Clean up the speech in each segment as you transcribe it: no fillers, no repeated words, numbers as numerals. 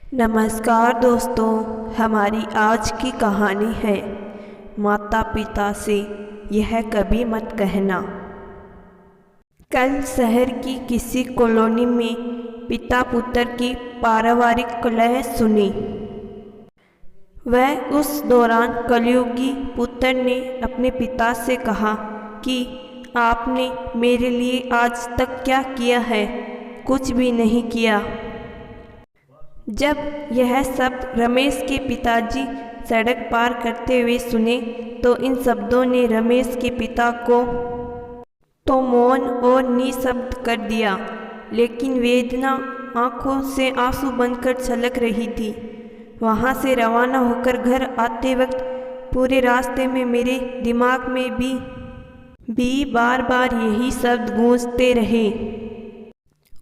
नमस्कार दोस्तों, हमारी आज की कहानी है माता पिता से यह कभी मत कहना। कल शहर की किसी कॉलोनी में पिता पुत्र की पारिवारिक कलह सुनी। वह उस दौरान कलयुगी पुत्र ने अपने पिता से कहा कि आपने मेरे लिए आज तक क्या किया है? कुछ भी नहीं किया। जब यह शब्द रमेश के पिताजी सड़क पार करते हुए सुने तो इन शब्दों ने रमेश के पिता को तो मौन और निशब्द कर दिया, लेकिन वेदना आंखों से आंसू बनकर छलक रही थी। वहां से रवाना होकर घर आते वक्त पूरे रास्ते में मेरे दिमाग में भी बार बार यही शब्द गूंजते रहे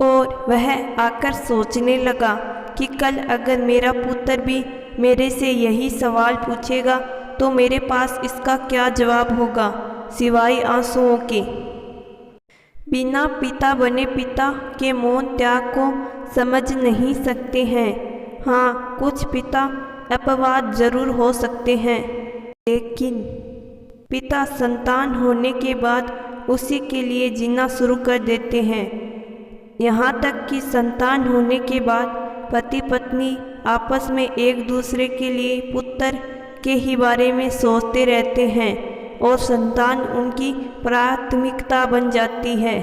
और वह आकर सोचने लगा कि कल अगर मेरा पुत्र भी मेरे से यही सवाल पूछेगा तो मेरे पास इसका क्या जवाब होगा सिवाय आंसुओं के। बिना पिता बने पिता के मौन त्याग को समझ नहीं सकते हैं। हाँ, कुछ पिता अपवाद जरूर हो सकते हैं, लेकिन पिता संतान होने के बाद उसी के लिए जीना शुरू कर देते हैं। यहाँ तक कि संतान होने के बाद पति पत्नी आपस में एक दूसरे के लिए पुत्र के ही बारे में सोचते रहते हैं और संतान उनकी प्राथमिकता बन जाती है।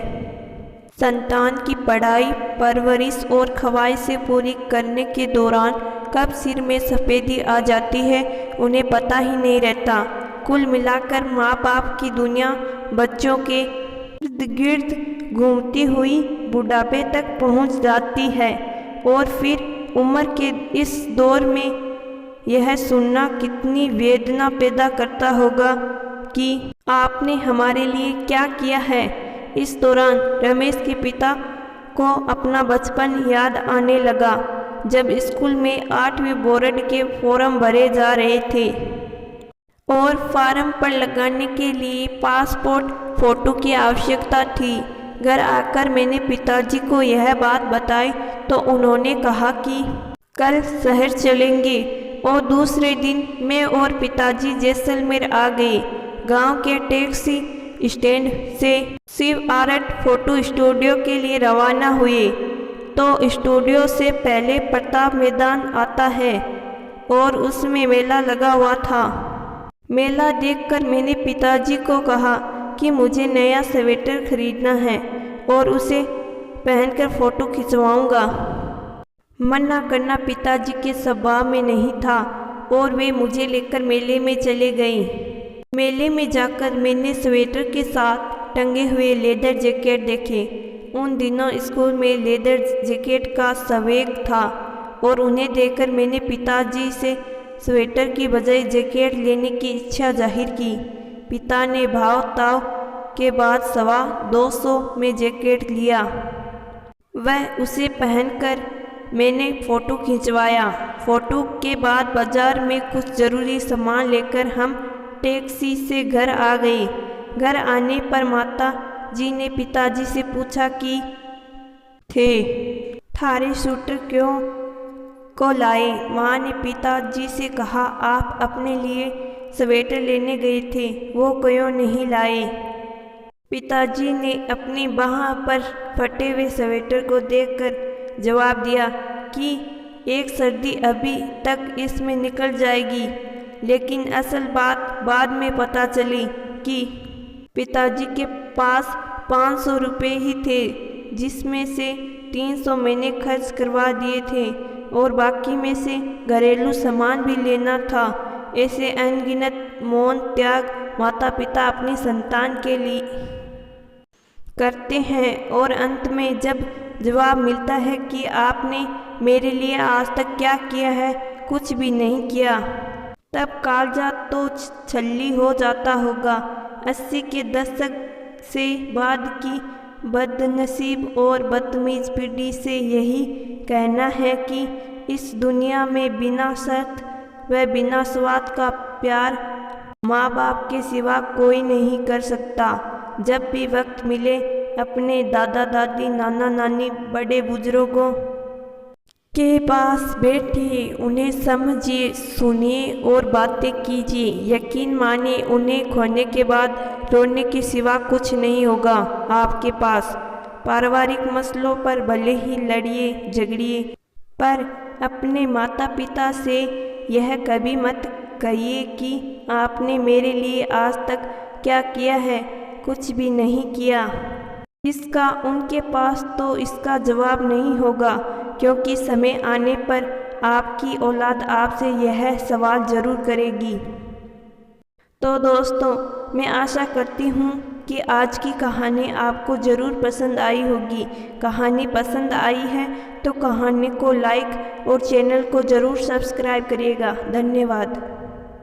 संतान की पढ़ाई, परवरिश और ख्वाहिशें पूरी करने के दौरान कब सिर में सफ़ेदी आ जाती है उन्हें पता ही नहीं रहता। कुल मिलाकर माँ बाप की दुनिया बच्चों के इर्द गिर्द घूमती हुई बुढ़ापे तक पहुँच जाती है और फिर उम्र के इस दौर में यह सुनना कितनी वेदना पैदा करता होगा कि आपने हमारे लिए क्या किया है। इस दौरान रमेश के पिता को अपना बचपन याद आने लगा, जब स्कूल में 8वीं बोर्ड के फॉर्म भरे जा रहे थे और फार्म पर लगाने के लिए पासपोर्ट फोटो की आवश्यकता थी। घर आकर मैंने पिताजी को यह बात बताई तो उन्होंने कहा कि कल शहर चलेंगे और दूसरे दिन मैं और पिताजी जैसलमेर आ गए। गांव के टैक्सी स्टैंड से शिव आर्ट फोटो स्टूडियो के लिए रवाना हुए तो स्टूडियो से पहले प्रताप मैदान आता है और उसमें मेला लगा हुआ था। मेला देखकर मैंने पिताजी को कहा कि मुझे नया स्वेटर खरीदना है और उसे पहनकर फ़ोटो खिंचवाऊंगा। मना करना पिताजी के स्वभाव में नहीं था और वे मुझे लेकर मेले में चले गए। मेले में जाकर मैंने स्वेटर के साथ टंगे हुए लेदर जैकेट देखे। उन दिनों स्कूल में लेदर जैकेट का सवेग था और उन्हें देखकर मैंने पिताजी से स्वेटर की बजाय जैकेट लेने की इच्छा जाहिर की। पिता ने भाव ताव के बाद 250 में जैकेट लिया। वह उसे पहनकर मैंने फ़ोटो खिंचवाया। फ़ोटो के बाद बाज़ार में कुछ ज़रूरी सामान लेकर हम टैक्सी से घर आ गए। घर आने पर माता जी ने पिताजी से पूछा कि थारे स्वेटर क्यों को लाए। माँ ने पिताजी से कहा, आप अपने लिए स्वेटर लेने गए थे, वो क्यों नहीं लाए। पिताजी ने अपनी बाह पर फटे हुए स्वेटर को देखकर जवाब दिया कि एक सर्दी अभी तक इसमें निकल जाएगी। लेकिन असल बात बाद में पता चली कि पिताजी के पास 500 रुपये ही थे, जिसमें से 300 मैंने खर्च करवा दिए थे और बाकी में से घरेलू सामान भी लेना था। ऐसे अनगिनत मौन त्याग माता पिता अपनी संतान के लिए करते हैं और अंत में जब जवाब मिलता है कि आपने मेरे लिए आज तक क्या किया है, कुछ भी नहीं किया, तब कालजा तो छल्ली हो जाता होगा। 80 के दशक से बाद की बदनसीब और बदतमीज पीढ़ी से यही कहना है कि इस दुनिया में बिना शर्त व बिना स्वाद का प्यार माँ बाप के सिवा कोई नहीं कर सकता। जब भी वक्त मिले अपने दादा दादी, नाना नानी, बड़े बुजुर्गों के पास बैठिए, उन्हें समझिए, सुनिए और बातें कीजिए। यकीन मानिए, उन्हें खोने के बाद रोने के सिवा कुछ नहीं होगा आपके पास। पारिवारिक मसलों पर भले ही लड़िए झगड़िए, पर अपने माता पिता से यह कभी मत कहिए कि आपने मेरे लिए आज तक क्या किया है। कुछ भी नहीं किया। इसका उनके पास तो इसका जवाब नहीं होगा, क्योंकि समय आने पर आपकी औलाद आपसे यह सवाल ज़रूर करेगी। तो दोस्तों, मैं आशा करती हूँ कि आज की कहानी आपको ज़रूर पसंद आई होगी। कहानी पसंद आई है तो कहानी को लाइक और चैनल को ज़रूर सब्सक्राइब करिएगा। धन्यवाद।